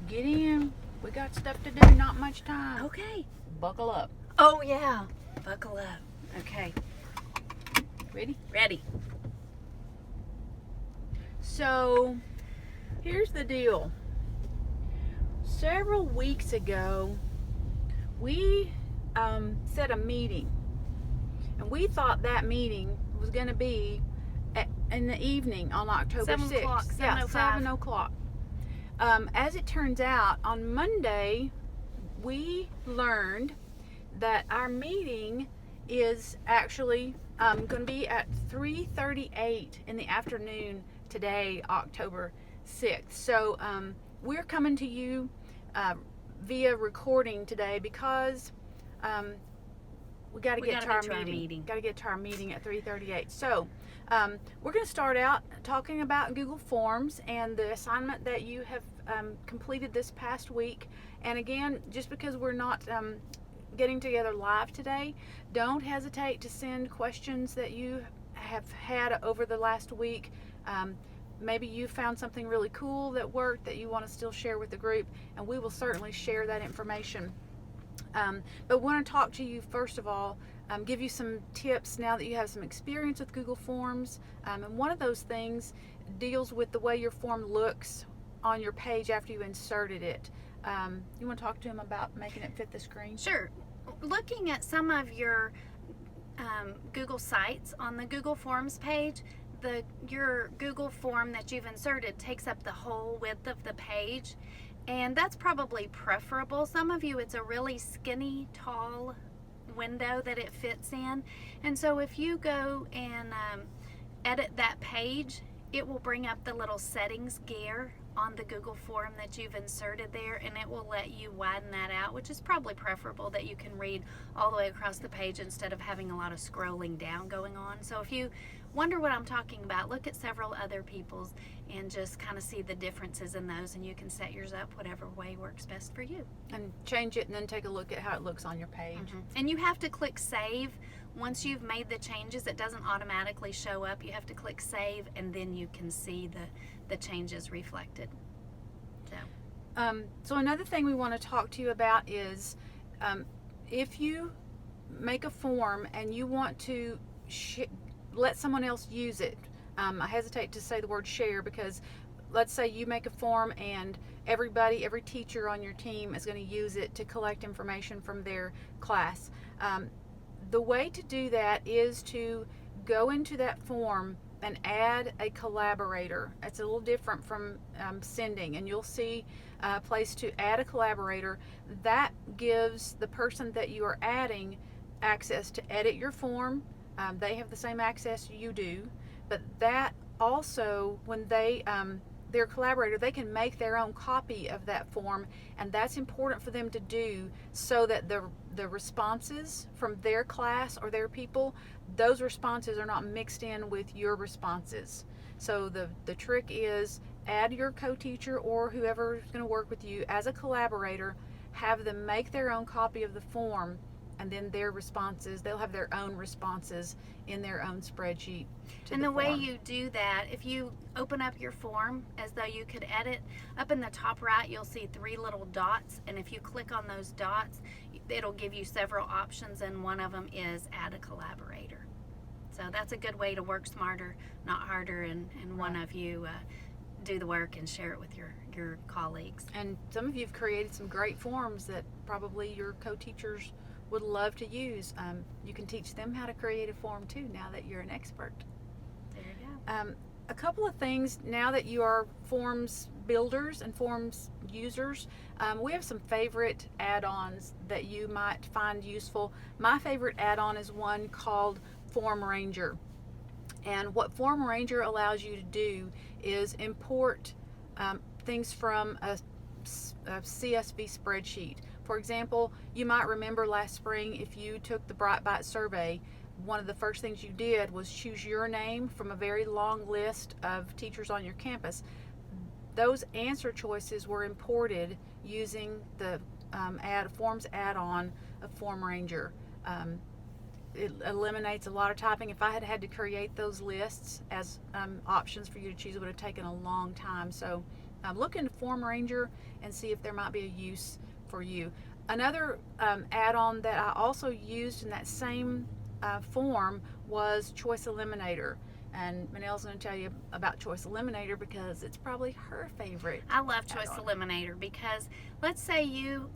Get in. We got stuff to do, not much time. Okay. Buckle up. Oh, yeah. Buckle up. Okay. Ready? Ready. So, here's the deal. Several weeks ago, we set a meeting. And we thought that meeting was going to be in the evening on October 7 6th. o'clock, Yeah, 7:05. 7 o'clock. As it turns out, on Monday, we learned that our meeting is actually going to be at 3:38 in the afternoon today, October 6th. So we're coming to you via recording today because we got to get to our meeting. Got to get to our meeting at 3:38. So we're going to start out talking about Google Forms and the assignment that you have completed this past week. And again, just because we're not getting together live today, don't hesitate to send questions that you have had over the last week. Maybe you found something really cool that worked that you want to still share with the group, and we will certainly share that information. But want to talk to you first of all, give you some tips now that you have some experience with Google Forms. And one of those things deals with the way your form looks on your page after you inserted it. You want to talk to him about making it fit the screen? Sure. Looking at some of your Google Sites on the Google Forms page, your Google form that you've inserted takes up the whole width of the page, and that's probably preferable. Some of you, it's a really skinny, tall window that it fits in, and so if you go and edit that page, it will bring up the little settings gear on the Google form that you've inserted there, and it will let you widen that out, which is probably preferable, that you can read all the way across the page instead of having a lot of scrolling down going on. So if you wonder what I'm talking about, look at several other people's and just kind of see the differences in those, and you can set yours up whatever way works best for you. And change it and then take a look at how it looks on your page. Mm-hmm. And you have to click save. Once you've made the changes, it doesn't automatically show up. You have to click save, and then you can see the changes reflected. So another thing we want to talk to you about is if you make a form and you want to let someone else use it. I hesitate to say the word share because let's say you make a form and every teacher on your team is going to use it to collect information from their class. The way to do that is to go into that form and add a collaborator. It's a little different from sending, and you'll see a place to add a collaborator. That gives the person that you are adding access to edit your form. They have the same access you do, but that also, when their collaborator, they can make their own copy of that form, and that's important for them to do so that the responses from their class or their people, those responses are not mixed in with your responses. So the trick is add your co-teacher or whoever is going to work with you as a collaborator, have them make their own copy of the form, and then their responses, they'll have their own responses in their own spreadsheet. And the way you do that, if you open up your form as though you could edit, up in the top right you'll see 3 little dots, and if you click on those dots, it'll give you several options, and one of them is add a collaborator. So that's a good way to work smarter, not harder, and one of you do the work and share it with your colleagues. And some of you have created some great forms that probably your co-teachers would love to use. You can teach them how to create a form too now that you're an expert. There you go. A couple of things now that you are forms builders and forms users, we have some favorite add-ons that you might find useful. My favorite add-on is one called Form Ranger. And what Form Ranger allows you to do is import things from a CSV spreadsheet. For example, you might remember last spring if you took the Bright Byte survey, one of the first things you did was choose your name from a very long list of teachers on your campus. Those answer choices were imported using the Forms add-on of Form Ranger. It eliminates a lot of typing. If I had had to create those lists as options for you to choose, it would have taken a long time. So look into Form Ranger and see if there might be a use for you. Another add-on that I also used in that same form was Choice Eliminator. And Manel's going to tell you about Choice Eliminator because it's probably her favorite. I love Choice add-on. Eliminator because let's say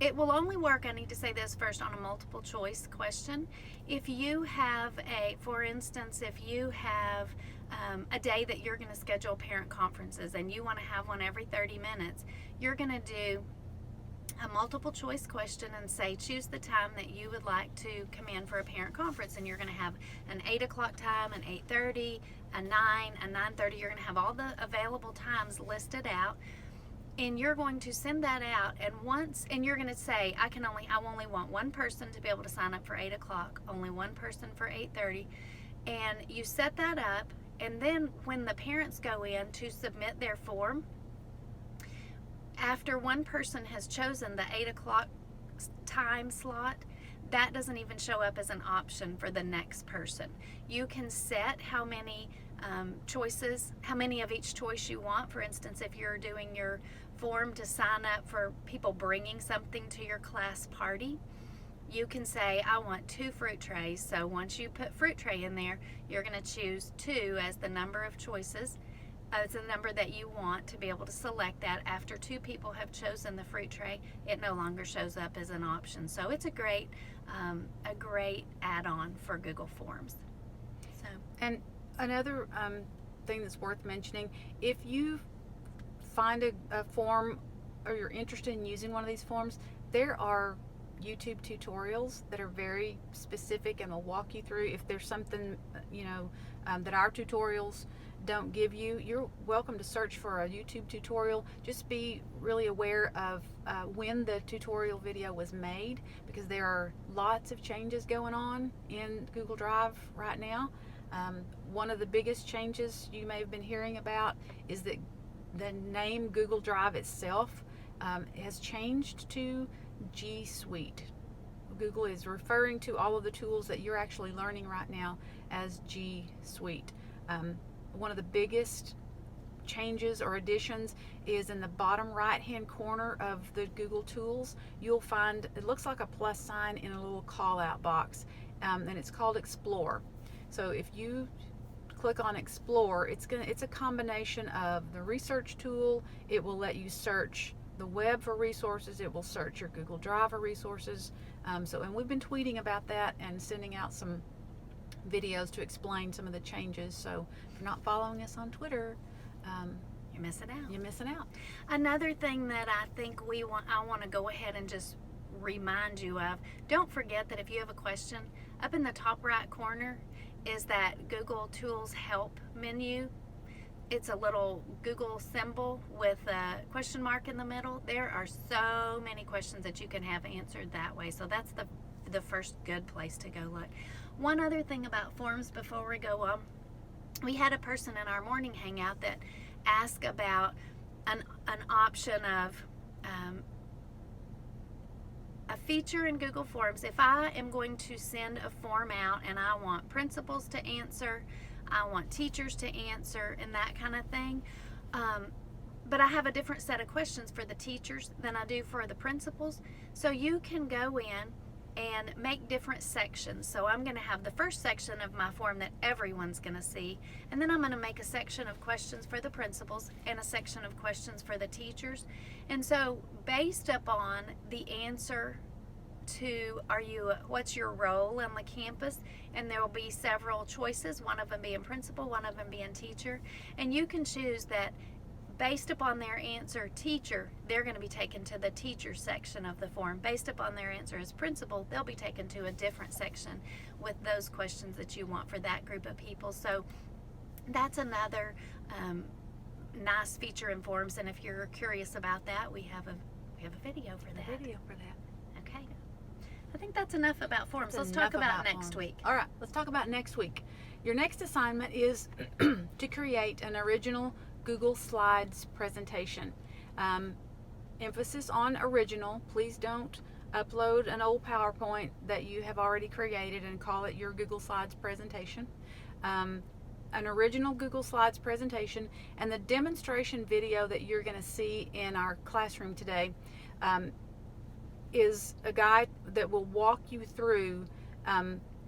it will only work, I need to say this first, on a multiple choice question. If you have for instance, if you have a day that you're going to schedule parent conferences and you want to have one every 30 minutes, you're going to do a multiple choice question and say choose the time that you would like to come in for a parent conference, and you're going to have an 8 o'clock time, an 8:30, a 9, a 9:30. You're going to have all the available times listed out, and you're going to send that out, and you're going to say I only want one person to be able to sign up for 8 o'clock, only one person for 8:30, and you set that up. And then when the parents go in to submit their form, after one person has chosen the 8 o'clock time slot, that doesn't even show up as an option for the next person. You can set how many choices, how many of each choice you want. For instance, if you're doing your form to sign up for people bringing something to your class party, you can say, I want 2 fruit trays. So once you put fruit tray in there, you're going to choose 2 as the number of choices. It's a number that you want to be able to select that. After 2 people have chosen the fruit tray, it no longer shows up as an option. So it's a great add-on for Google Forms. So, and another thing that's worth mentioning, if you find a form or you're interested in using one of these forms, there are YouTube tutorials that are very specific and will walk you through. If there's something that our tutorials don't give you, you're welcome to search for a YouTube tutorial. Just be really aware of when the tutorial video was made, because there are lots of changes going on in Google Drive right now. One of the biggest changes you may have been hearing about is that the name Google Drive itself has changed to G Suite. Google is referring to all of the tools that you're actually learning right now as G Suite. One of the biggest changes or additions is in the bottom right hand corner of the Google tools. You'll find it looks like a plus sign in a little call out box, and it's called Explore. So if you click on Explore, it's a combination of the research tool. It will let you search the web for resources. It will search your Google Drive for resources. And we've been tweeting about that and sending out some videos to explain some of the changes. So if you're not following us on Twitter, you're missing out. You're missing out. Another thing that I think I want to go ahead and just remind you of, don't forget that if you have a question, up in the top right corner is that Google Tools Help menu. It's a little Google symbol with a question mark in the middle. There are so many questions that you can have answered that way. So that's the first good place to go look. One other thing about forms before we go on, we had a person in our morning hangout that asked about an option of a feature in Google Forms. If I am going to send a form out and I want principals to answer, I want teachers to answer, and that kind of thing, but I have a different set of questions for the teachers than I do for the principals, so you can go in and make different sections. So I'm going to have the first section of my form that everyone's going to see, and then I'm going to make a section of questions for the principals and a section of questions for the teachers. And so based upon the answer to what's your role on the campus, and there will be several choices, one of them being principal, one of them being teacher, and you can choose that based upon their answer teacher, they're going to be taken to the teacher section of the form. Based upon their answer as principal, they'll be taken to a different section with those questions that you want for that group of people. So that's another nice feature in forms, and if you're curious about that, we have a video for that. Okay. I think that's enough about forms. Let's talk about next week. All right, let's talk about next week. Your next assignment is to create an original Google Slides presentation. Emphasis on original. Please don't upload an old PowerPoint that you have already created and call it your Google Slides presentation. an original Google Slides presentation, and the demonstration video that you're going to see in our classroom today is a guide that will walk you through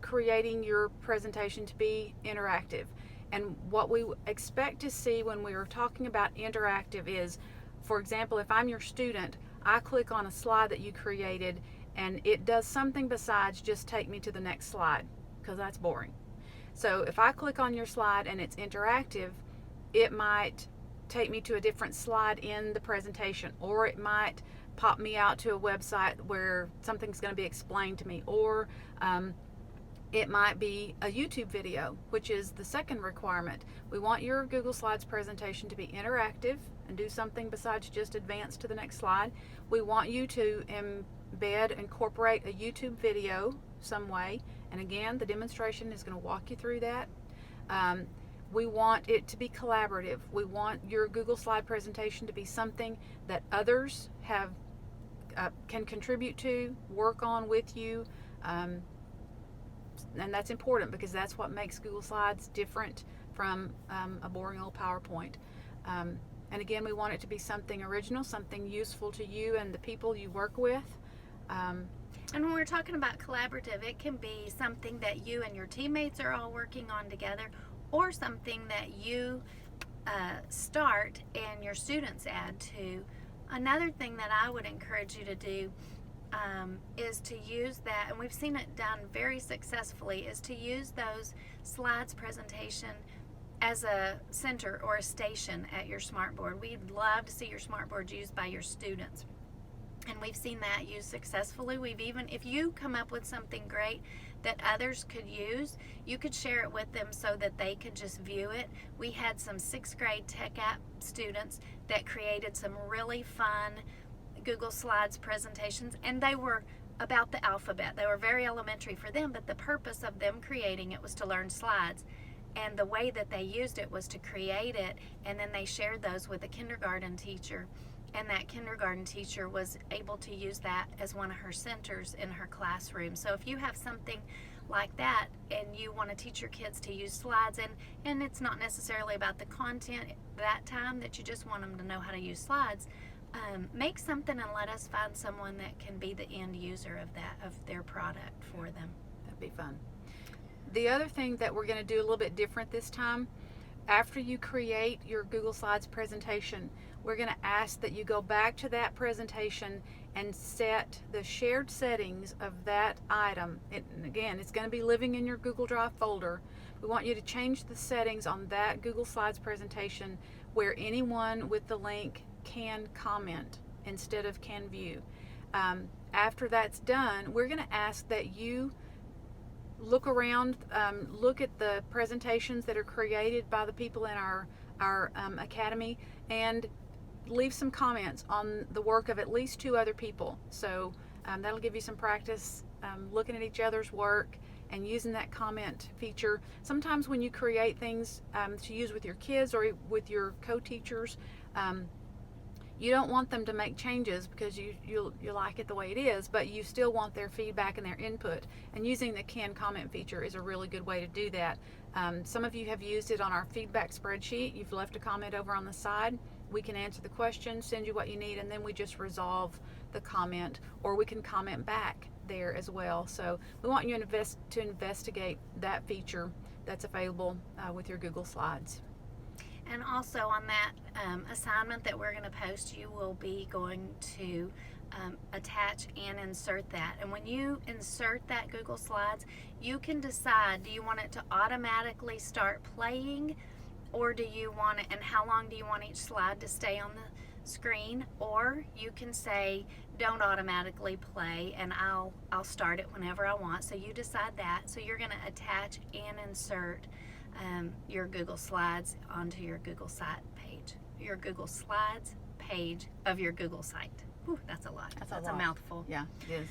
creating your presentation to be interactive. And what we expect to see when we are talking about interactive is, for example, if I'm your student, I click on a slide that you created and it does something besides just take me to the next slide, because that's boring. So if I click on your slide and it's interactive, it might take me to a different slide in the presentation, or it might pop me out to a website where something's going to be explained to me, or it might be a YouTube video, which is the second requirement. We want your Google Slides presentation to be interactive and do something besides just advance to the next slide. We want you to incorporate a YouTube video some way, and again, the demonstration is going to walk you through that. We want it to be collaborative. We want your Google Slide presentation to be something that others can contribute to, work on with you, and that's important because that's what makes Google Slides different from a boring old PowerPoint. And again, we want it to be something original, something useful to you and the people you work with. And when we're talking about collaborative, it can be something that you and your teammates are all working on together, or something that you start and your students add to. Another thing that I would encourage you to do is to use that, and we've seen it done very successfully, is to use those slides presentation as a center or a station at your smartboard. We'd love to see your smartboard used by your students, and we've seen that used successfully. We've even, if you come up with something great that others could use, you could share it with them so that they could just view it. We had some 6th grade Tech App students that created some really fun Google Slides presentations, and they were about the alphabet. They were very elementary for them, but the purpose of them creating it was to learn slides. And the way that they used it was to create it, and then they shared those with a kindergarten teacher. And that kindergarten teacher was able to use that as one of her centers in her classroom. So if you have something like that and you want to teach your kids to use slides, and it's not necessarily about the content that time, that you just want them to know how to use slides, make something and let us find someone that can be the end user of their product for them. That'd be fun. The other thing that we're going to do a little bit different this time, after you create your Google Slides presentation, we're going to ask that you go back to that presentation and set the shared settings of that item. And again, it's going to be living in your Google Drive folder. We want you to change the settings on that Google Slides presentation where anyone with the link can comment instead of can view. After that's done, we're going to ask that you look around, look at the presentations that are created by the people in our academy, and leave some comments on the work of at least 2 other people. So that'll give you some practice looking at each other's work and using that comment feature. Sometimes when you create things to use with your kids or with your co-teachers, you don't want them to make changes because you like it the way it is, but you still want their feedback and their input. And using the can comment feature is a really good way to do that. Some of you have used it on our feedback spreadsheet. You've left a comment over on the side. We can answer the question, send you what you need, and then we just resolve the comment, or we can comment back there as well. So we want you to investigate that feature that's available with your Google Slides. And also on that assignment that we're going to post, you will be going to attach and insert that. And when you insert that Google Slides, you can decide, do you want it to automatically start playing, or do you want it, and how long do you want each slide to stay on the screen? Or you can say, don't automatically play, and I'll start it whenever I want. So you decide that. So you're going to attach and insert your Google Slides onto your Google site page, your Google Slides page of your Google site. Whew, that's a lot. That's a mouthful. Yeah, it is.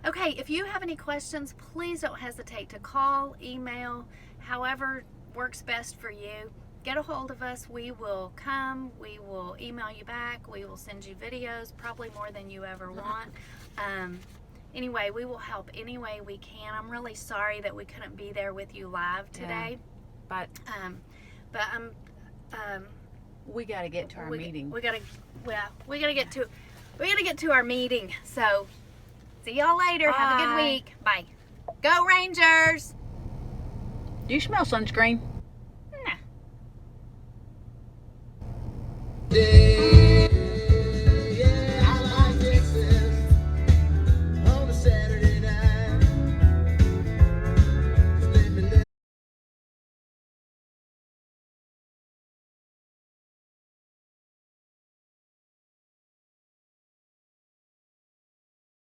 Okay, if you have any questions, please don't hesitate to call, email, however works best for you. Get a hold of us. We will come. We will email you back. We will send you videos, probably more than you ever want. Anyway, we will help any way we can. I'm really sorry that we couldn't be there with you live today. Yeah. But But We got to get to our meeting. We gotta get to our meeting. So see y'all later. Have a good Bye. week. Bye. Go Rangers. Do you smell sunscreen? Nah. Day.